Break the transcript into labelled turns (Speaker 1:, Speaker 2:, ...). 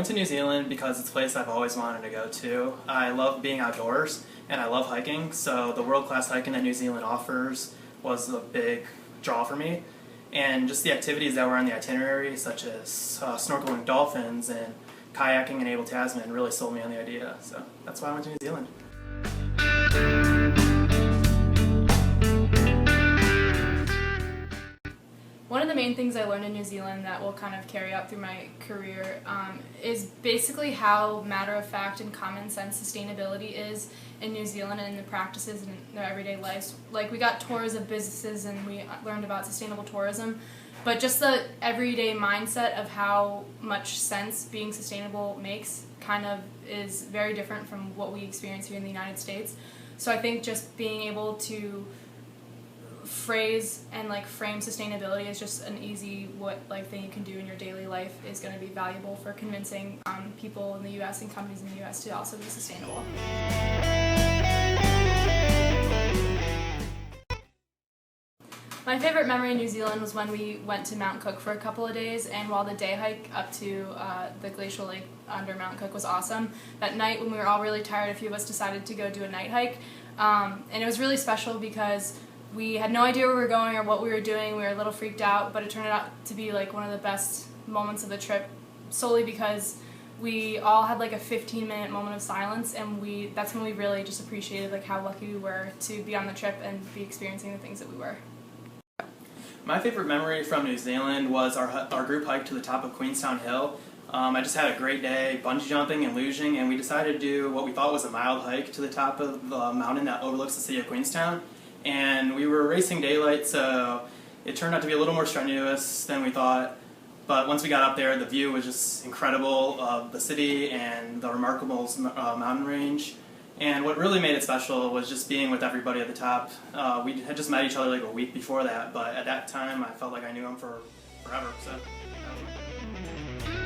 Speaker 1: went to New Zealand because it's a place I've always wanted to go to. I love being outdoors and I love hiking, so the world-class hiking that New Zealand offers was a big draw for me. And just the activities that were on the itinerary, such as snorkeling dolphins and kayaking in Abel Tasman, really sold me on the idea. So that's why I went to New Zealand.
Speaker 2: One of the main things I learned in New Zealand that will kind of carry out through my career is basically how matter-of-fact and common sense sustainability is in New Zealand and in the practices in their everyday lives. Like, we got tours of businesses and we learned about sustainable tourism, but just the everyday mindset of how much sense being sustainable makes kind of is very different from what we experience here in the United States. So I think just being able to phrase and frame sustainability as just an easy thing you can do in your daily life is going to be valuable for convincing people in the U.S. and companies in the U.S. to also be sustainable. My favorite memory in New Zealand was when we went to Mount Cook for a couple of days, and while the day hike up to the glacial lake under Mount Cook was awesome, that night when we were all really tired, a few of us decided to go do a night hike, and it was really special because we had no idea where we were going or what we were doing. We were a little freaked out, but it turned out to be one of the best moments of the trip, solely because we all had a 15-minute moment of silence, and that's when we really just appreciated how lucky we were to be on the trip and be experiencing the things that we were.
Speaker 1: My favorite memory from New Zealand was our group hike to the top of Queenstown Hill. I just had a great day bungee jumping and luging, and we decided to do what we thought was a mild hike to the top of the mountain that overlooks the city of Queenstown. And we were racing daylight, so it turned out to be a little more strenuous than we thought. But once we got up there, the view was just incredible of the city and the remarkable mountain range. And what really made it special was just being with everybody at the top. We had just met each other a week before that, but at that time I felt like I knew them for forever. So that was